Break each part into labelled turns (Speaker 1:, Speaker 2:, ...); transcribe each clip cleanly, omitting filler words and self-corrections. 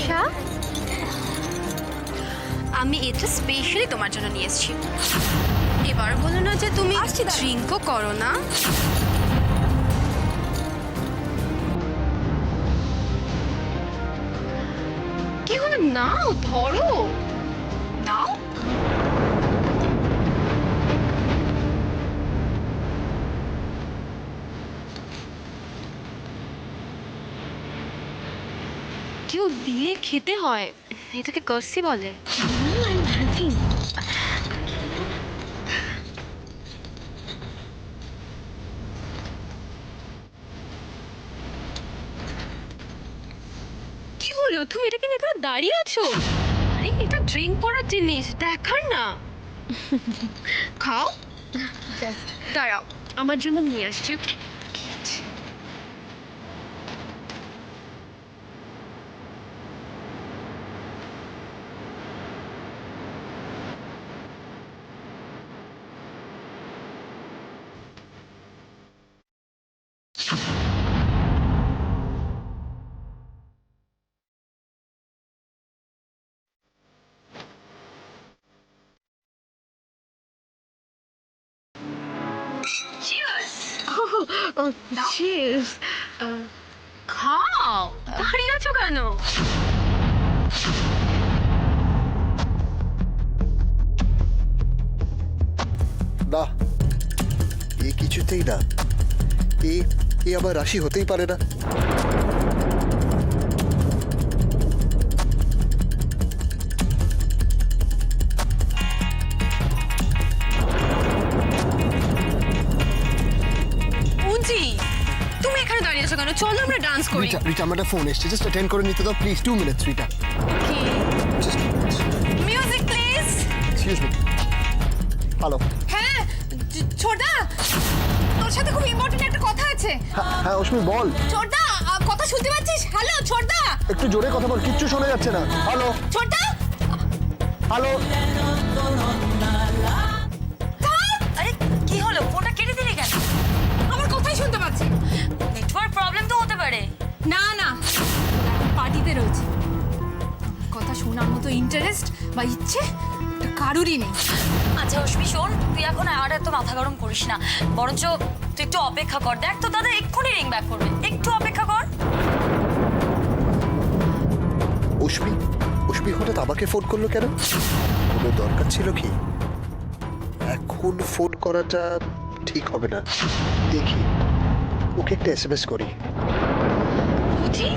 Speaker 1: তিশা, আমি এটা স্পেশালি তোমার জন্য নিয়ে এসেছি। এবার বলো না যে তুমি ড্রিঙ্কও করো না। কি হলো? নাও, ধরো, নাও। কেউ দিয়ে খেতে হয়, এটাকে কার্সি বলে। কি হলো? তুমি এটাকে নিয়ে এখানে দাঁড়িয়ে আছো? আরে এটা ড্রিঙ্ক করার জিনিস, দেখার না। খাও। দাঁড়াও, আমার জন্য নিয়ে আসছি। Cheers. খাও, দাঁড়িয়ে আছো কেন?
Speaker 2: না, এ কিছুতেই না। এ আবার রাশি হতেই পারে না।
Speaker 1: পুঁজি, তুমি এখানে দাঁড়িয়ে আছো কেন? চলো আমরা ডান্স করি।
Speaker 2: রিটা, আমার ফোন এসছে, জাস্ট অ্যাটেন্ড করে নিতে দাও please. 2 minutes Rita.
Speaker 1: Music please.
Speaker 2: Excuse me. Hello.
Speaker 3: হ্যাঁ ছোটদা, তোর সাথে খুব ইম্পর্টেন্ট একটা কথা আছে।
Speaker 2: হ্যাঁ অশ্মি বল।
Speaker 3: ছোটদা, কথা শুনতে পাচ্ছিস? হ্যালো ছোটদা।
Speaker 2: একটু জোরে কথা বল, কিচ্ছু শোনা যাচ্ছে না। হ্যালো
Speaker 3: ছোটদা।
Speaker 2: হ্যালো।
Speaker 4: আরে কি হলো? ফোনটা কেটে দিলি কেন?
Speaker 3: আমার কথাই শুনতে পাচ্ছি।
Speaker 4: নেটওয়ার্ক প্রবলেম তো হতে পারে।
Speaker 3: না না, পার্টিতে রয়েছে। কথা শোনার মতো ইন্টারেস্ট বা ইচ্ছে এটা কারুরই নেই।
Speaker 4: আচ্ছা অশ্মি শোন, তুই এখন আর এত মাথা গরম করিস না, বরঞ্চ তুই একটু অপেক্ষা কর। দেখ তো দাদা এক্ষুনি রিং ব্যাক করবে, একটু অপেক্ষা কর।
Speaker 2: অশ্মি হঠাৎ আমাকে ফোন করলো কেন? কোনো দরকার ছিল কি? এখন ফোন করাটা ঠিক হবে না। দেখি ওকে একটা এসএমএস করি।
Speaker 1: পুঁজি,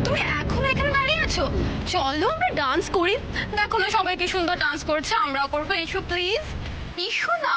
Speaker 1: তুমি এখনো এখানে দাঁড়িয়ে আছো? চলো আমরা ডান্স করি। দেখো না সবাই কি সুন্দর ডান্স করছে, আমরাও করবো। এসো প্লিজ, এসো না।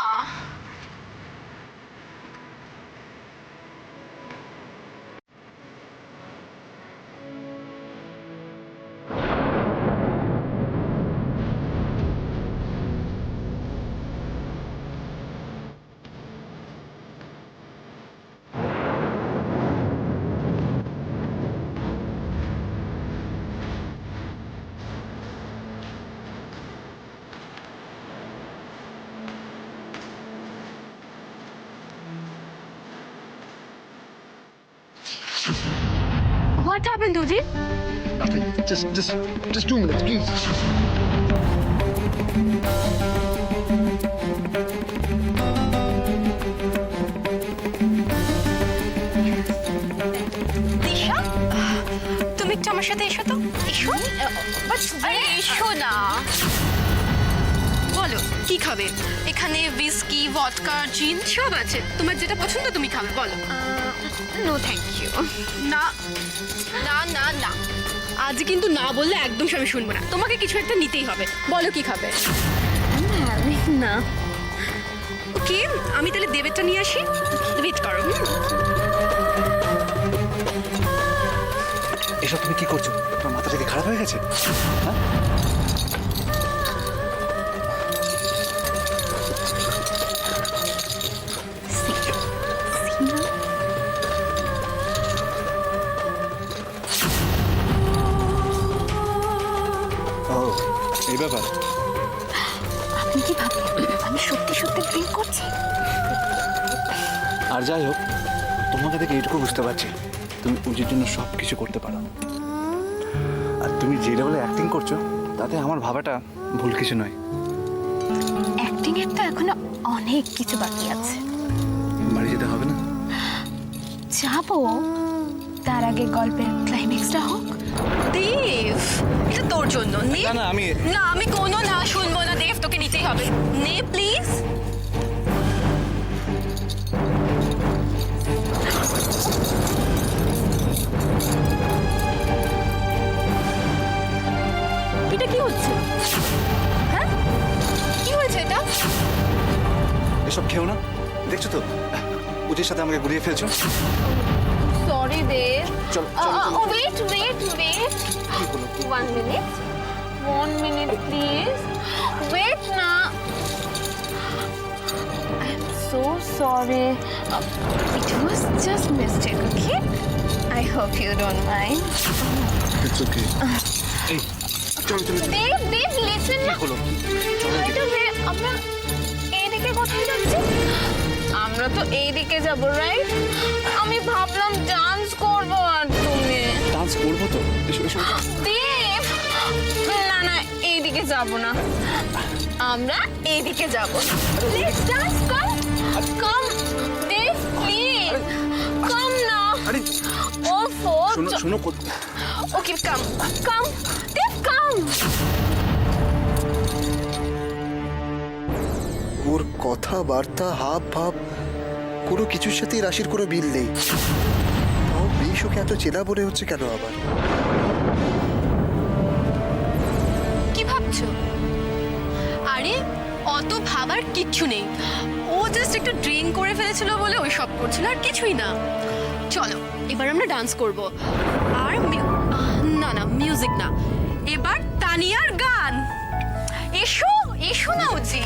Speaker 1: What happened, Uji?
Speaker 2: Just 2 minutes, please.
Speaker 1: Tisha, তুমি একটু আমার সাথে এসো তো। এসো। আরে এসো না। বলো কি খাবে? এখানে উইস্কি, ভদকা, জিন সব আছে। তোমার যেটা পছন্দ তুমি খাবে, বলো। No thank you. না না না না, আজ কিন্তু না বললে একদম আমি শুনবো না। তোমাকে কিছু একটা নিতেই হবে। বলো কি খাবে? না। ওকে, আমি তাহলে দেবেরটা নিয়ে আসি। ওয়েট করো।
Speaker 5: এসব তুমি কি করছো? তোমার মাথাটা কি খারাপ হয়ে গেছে? হ্যাঁ? ও, এই ব্যাপার।
Speaker 3: আপনি কি ভাবলেন আমি সত্যি সত্যি ড্রিঙ্ক করছি?
Speaker 5: আর যাই হোক, তোমাকে দেখে এইটুকু বুঝতে পারছি তুমি পুজোর জন্য সব কিছু করতে পারো। আর তুমি যে লেভেলে অ্যাক্টিং করছো তাতে আমার ভাবাটা ভুল কিছু নয়।
Speaker 1: অ্যাক্টিং এর তো এখনো অনেক কিছু বাকি আছে।
Speaker 5: বাড়ি যেতে হবে না?
Speaker 1: যাবো, তার আগে গল্পের ক্লাইম্যাক্সটা হোক।
Speaker 4: দেব, এটা তোর জন্য নে।
Speaker 5: না,
Speaker 4: না আমি কোনো না শুনবো না দেব, তোকে নিতেই হবে। নে প্লিজ।
Speaker 1: এটা কি হচ্ছে? হ্যাঁ, কি হয়েছে এটা?
Speaker 5: এসব খেও না, দেখছো তো উজির সাথে আমাকে ঘুরিয়ে ফেলছো।
Speaker 1: সরি দেব।
Speaker 5: চলো, চলো, চলো।
Speaker 1: Wait wait wait, 1 minute, 1 minute please, wait না। I'm so sorry, it was just mistake, okay? I hope you don't mind.
Speaker 5: It's okay. এই চলো চলো।
Speaker 1: দেব দেব লিসেন না।
Speaker 5: হলো
Speaker 1: By the way, আমরা এইদিকে কোথায় যাচ্ছি? আমরা তো এইদিকে যাব, রাইট? আমি ভাবলাম ডান্স করব আর তুমি।
Speaker 5: ডান্স করবো তো, এসো এসো।
Speaker 1: দেব, না না, এইদিকে যাব না, আমরা এইদিকে যাব। প্লিজ ডান্স, কাম কাম দেব, প্লিজ কাম না।
Speaker 5: আরে
Speaker 1: ওফো,
Speaker 5: শোনো শোনো।
Speaker 1: ওকে কাম কাম দেব, কাম।
Speaker 2: ওর কথাবার্তা, হাব ভাব, কোনো কিছুর সাথেই রাশির কোনো মিল নেই। তাও বেশ ওকে এত চেনা মনে হচ্ছে কেন আবার?
Speaker 1: কি ভাবছো? আরে অত ভাবার কিচ্ছু নেই, ও জাস্ট একটু ড্রিঙ্ক করে ফেলেছিল বলে ওই সব করছিল, আর কিছুই না। চলো এবার আমরা ডান্স করব। আর না না, মিউজিক না, এবার তানিয়ার গান। এসো এসো না উজি।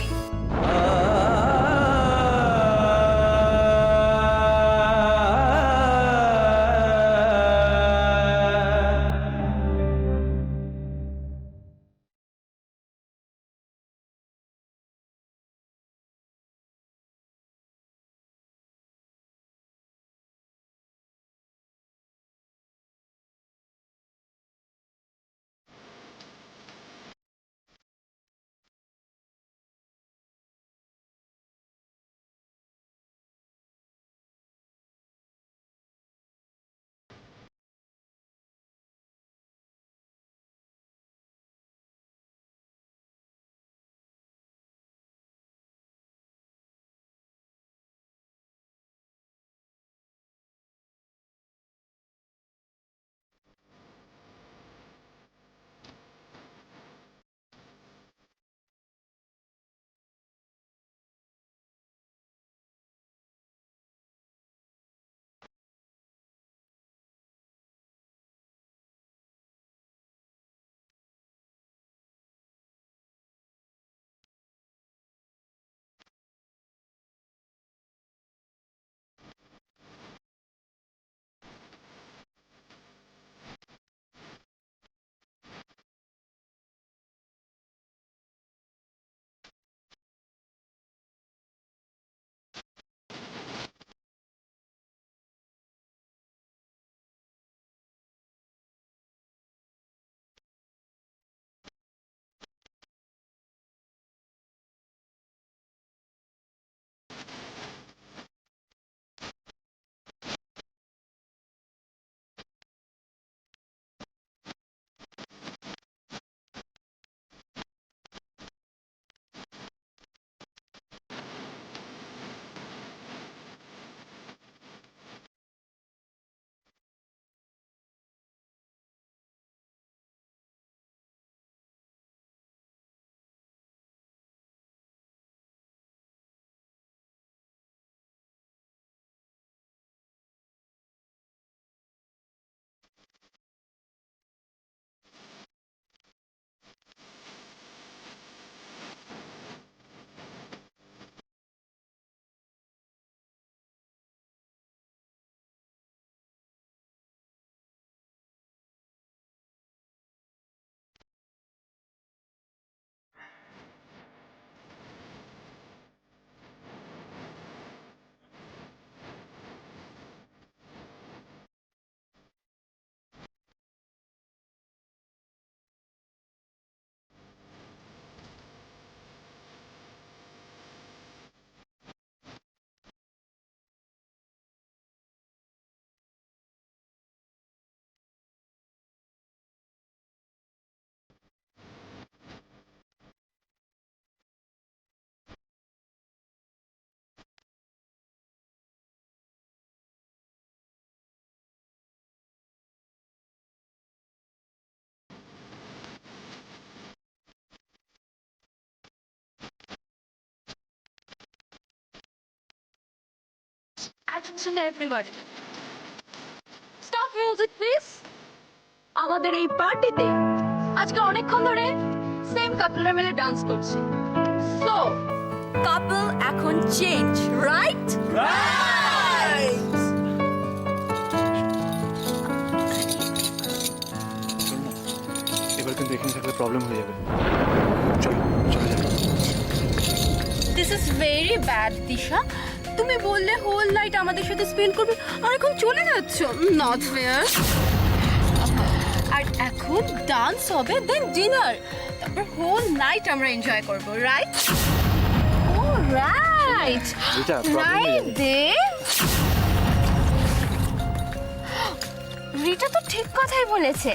Speaker 4: Attention everybody. Stop music please. আমাদের এই পার্টিতে আজকে অনেকক্ষণ ধরে সেম কাপলরা মিলে ডান্স করছে। সো কাপল এখন চেঞ্জ, রাইট? রাইট।
Speaker 5: চল না, এবার কিন্তু এখানে থাকলে প্রবলেম হয়ে যাবে। চলো চলে যাবে।
Speaker 1: দিস ইজ ভেরি ব্যাড দিশা। তুমি বললে হোল নাইট আমাদের সাথে স্পেন্ড করবে আর এখন চলে যাচ্ছ, নট ফেয়ার। আর এখন ডান্স হবে, দেন ডিনার, তারপর হোল নাইট আমরা এনজয় করব, রাইট? ও রাইট,
Speaker 5: যেটা problem হয়ে
Speaker 1: রাইট
Speaker 5: যাবে।
Speaker 1: দেব। রিটা তো ঠিক কথাই বলেছে।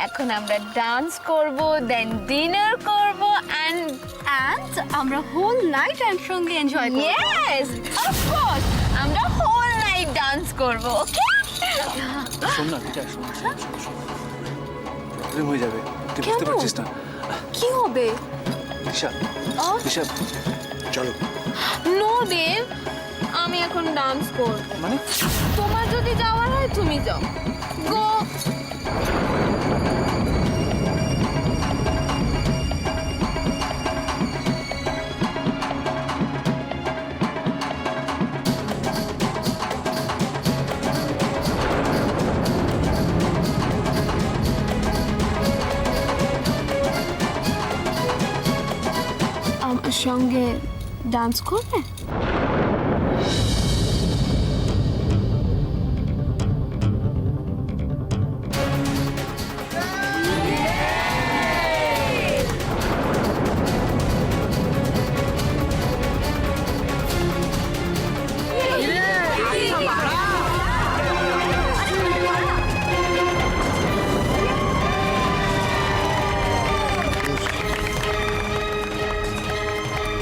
Speaker 1: এখন আমরা ডান্স করব, দেন ডিনার করব, এন্ড আমরা হোল নাইট একসঙ্গে এনজয় করব। ইয়েস, অফ কোর্স আমরা হোল নাইট ডান্স করব, ওকে?
Speaker 5: শোন না রিটা, প্রবলেম হয়ে যাবে, তুই বুঝতে
Speaker 1: কেন?
Speaker 5: পারছিস না।
Speaker 1: কি হবে?
Speaker 5: দিশা, দিশা, চলো।
Speaker 1: নো দেব, আমি এখন ডান্স করব।
Speaker 5: মানে
Speaker 1: তোমার যদি যাওয়ার হয় তুমি যাও, গো। আমার সঙ্গে ডান্স করবে?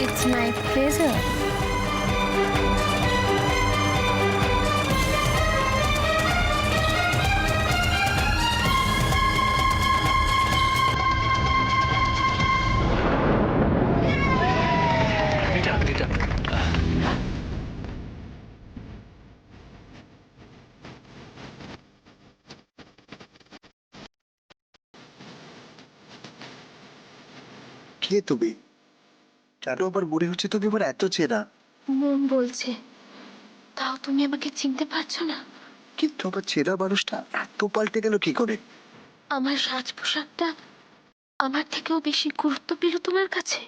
Speaker 1: It's my pleasure.
Speaker 5: Rita, Rita,
Speaker 2: কে তুমি? কেন আবার মনে হচ্ছে তুমি আমার এত চেনা?
Speaker 1: মন বলছে, তাও তুমি আমাকে চিনতে পারছো না?
Speaker 2: কিন্তু আমার চেনা মানুষটা এত পাল্টে গেল কি করে?
Speaker 1: আমার সাজ পোশাকটা আমার থেকেও বেশি গুরুত্ব পেল তোমার কাছে?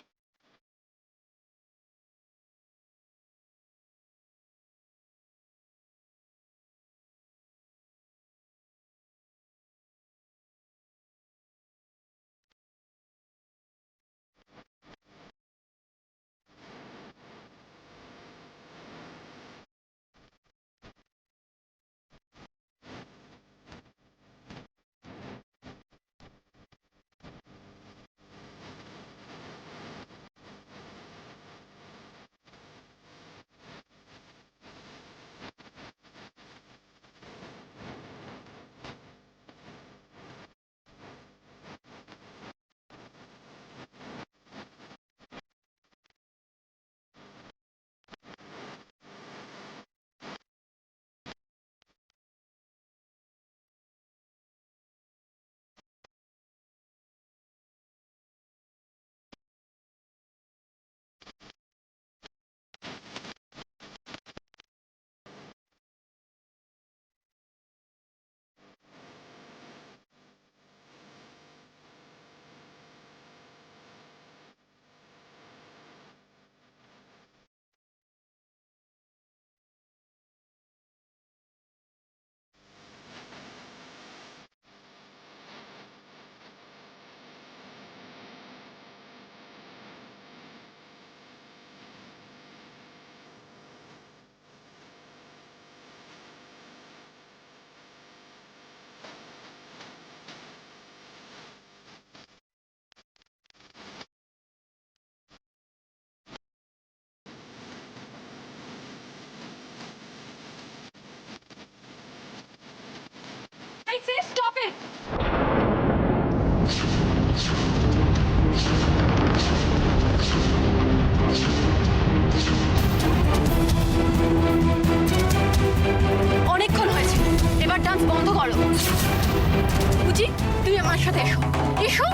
Speaker 1: সাথে এসো এসো।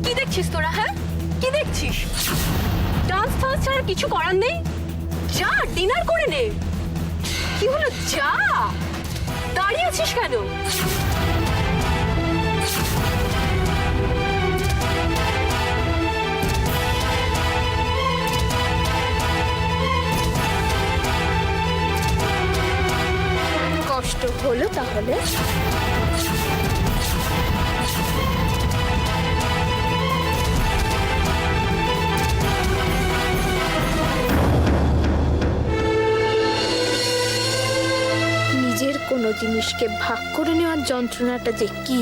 Speaker 1: কি দেখছিস তোরা? হ্যাঁ, কি দেখছিস? ডান্স ফান্স ছাড়া কিছু করার নেই? যা ডিনার করে নে। কি হলো, যা, দাঁড়িয়ে আছিস কেন?
Speaker 6: কষ্ট হলো তাহলে? নিজের কোনো জিনিসকে ভাগ করে নেওয়ার যন্ত্রণাটা যে কি,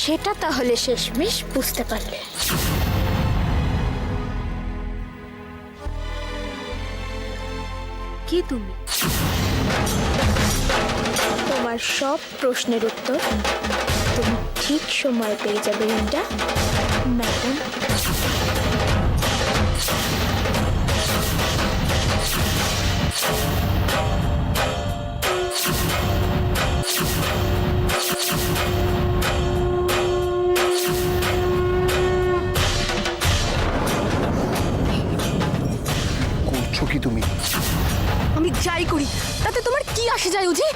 Speaker 6: সেটা তাহলে শেষমেশ বুঝতে পারলে। কি তুমি? তোমার সব প্রশ্নের উত্তর তুমি ঠিক সময় পেয়ে যাবে রিন্টা, ম্যাডাম।
Speaker 2: করছো কি তুমি?
Speaker 1: আমি যাই করি তাতে তোমার কি আসে যায় উজি?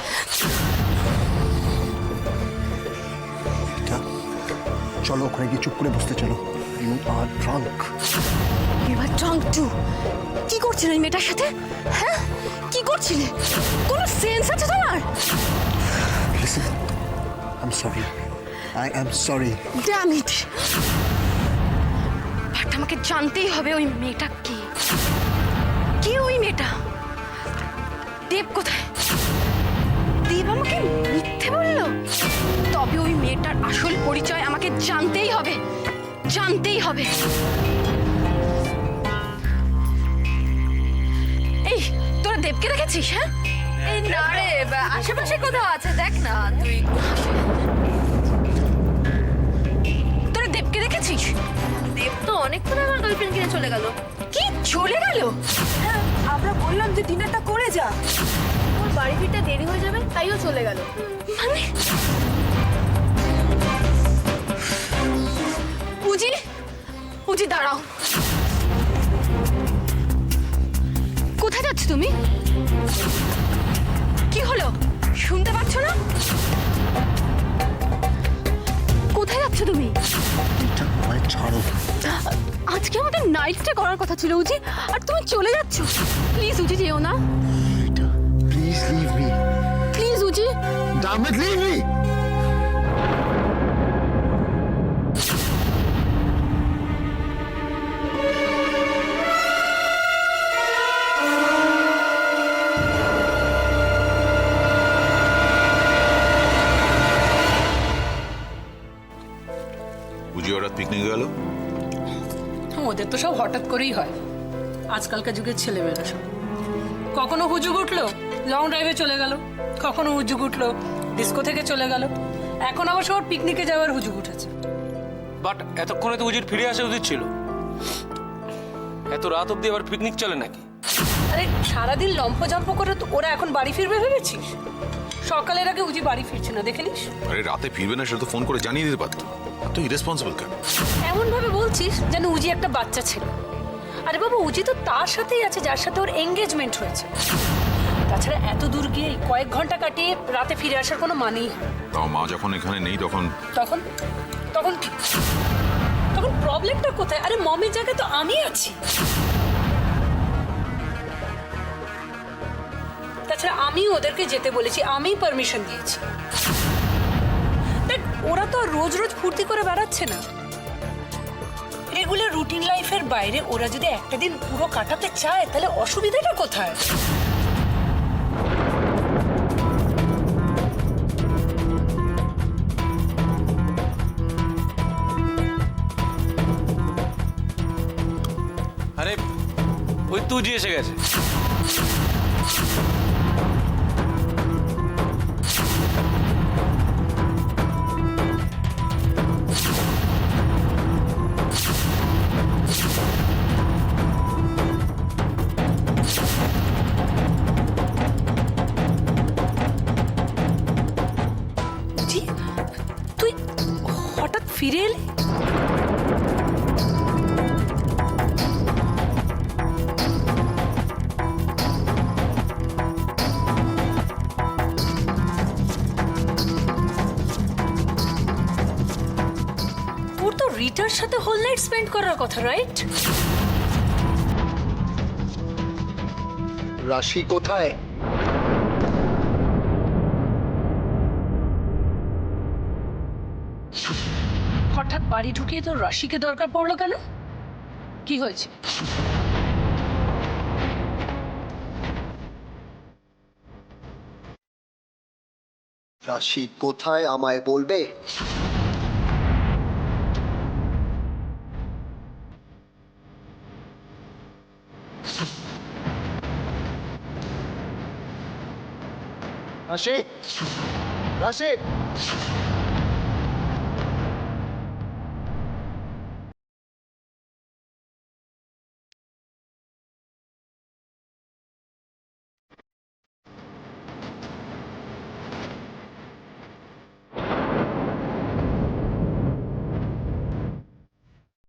Speaker 2: এটা, চলো ওখানে গিয়ে চুপ করে বসতে চলো। You are drunk.
Speaker 1: এবার ড্রাঙ্ক টু। কি করছিলে এই মেয়েটার সাথে? হ্যাঁ, কি করছিলে? কোনো সেন্স আছে তোমার?
Speaker 2: Listen, I am sorry, I am sorry.
Speaker 1: Damn it! But আমাকে জানতেই হবে ওই মেয়েটা কে। কে ওই মেয়েটা? দেব কোথায়? দেব আমাকে মিথ্যে বললো? তবে ওই মেয়েটার আসল পরিচয় আমাকে জানতেই হবে, জানতেই হবে। এই, তোরা দেবকে দেখেছিস? হ্যাঁ, এই না রে, আশেপাশে কোথাও আছে, দেখ না তুই। তোরা দেবকে দেখেছিস? দেব তো অনেকক্ষণ আমার গার্লফ্রেন্ড কিনে চলে গেল। কি চলে গেল?
Speaker 3: হ্যাঁ, আমরা বললাম যে ডিনারটা করে যা,
Speaker 6: ওর বাড়ি ফিরতে দেরি হয়ে যাবে, তাইও চলে গেল।
Speaker 1: মানে উজি, উজি দাঁড়াও। কোথায় যাচ্ছ তুমি? কি হলো, শুনতে পাচ্ছ না? কোথায় যাচ্ছ তুমি?
Speaker 2: এটা আমায় ছাড়ো।
Speaker 1: আজকে আমাদের নাইট স্টে করার কথা ছিল উজি, আর তুমি চলে যাচ্ছ। প্লিজ উজি, যেও না।
Speaker 2: এটা, প্লিজ লিভ মি।
Speaker 1: প্লিজ উজি।
Speaker 2: Damn it, leave me!
Speaker 7: বুঝি ওরা পিকনিকে গেল?
Speaker 8: ওদের তো সব হঠাৎ করেই হয়, আজকালকার যুগের ছেলেমেয়েরা সব। কখনো হুজুগ উঠলো, লং ড্রাইভে চলে গেল, কখনো হুজুগ উঠলো, ডিস্কো থেকে চলে গেল, এখন আবার সবার পিকনিকে যাওয়ার হুজুগ উঠেছে।
Speaker 9: বাট এতক্ষণে তো উজির ফিরে আসা উচিত ছিল। এত রাত অব্দি আবার পিকনিক চলে নাকি?
Speaker 8: আরে সারাদিন লম্ফঝম্প করে তো ওরা এখন বাড়ি ফিরবে ভেবেছিস? সকালের আগে উজি বাড়ি ফিরছে না, দেখে নিস।
Speaker 7: আরে রাতে ফিরবে না সেটা তো ফোন করে জানিয়ে দিতে পারতো। এত ইরেসপন্সিবল কেন?
Speaker 8: এমন ভাবে বলছিস যেন উজি একটা বাচ্চা ছিল। আরে বাবা, উজি তো তার সাথেই আছে যার সাথে ওর এঙ্গেজমেন্ট হয়েছে। তাছাড়া এত দূর গিয়ে কয়েক ঘন্টা কাটিয়ে রাতে ফিরে আসার কোনো মানেই হয় না।
Speaker 7: তাও মা যখন এখানে নেই তখন
Speaker 8: তখন তখন কি? তখন প্রবলেমটা কোথায়? আরে মমের জায়গায় তো আমি আছি। তাছাড়া আমি ওদেরকে যেতে বলেছি, আমি পারমিশন দিয়েছি। দেখ, ওরা তো আর রোজ রোজ ফুর্তি করে বেড়াচ্ছে না। রেগুলার রুটিন লাইফের বাইরে ওরা যদি একটা দিন পুরো কাটাতে চায় তাহলে অসুবিধাটা কোথায়?
Speaker 9: আরে ওই তুজি এসে গেছে।
Speaker 8: রিতার সাথে হোল নাইট স্পেন্ড করার কথা, রাইট?
Speaker 2: রাশি কোথায়?
Speaker 8: হঠাৎ বাড়ি ঢুকিয়ে তো রাশিকে দরকার পড়লো কেন? কি হয়েছে?
Speaker 2: রাশি কোথায় আমায় বলবে? রাশি, রাশি,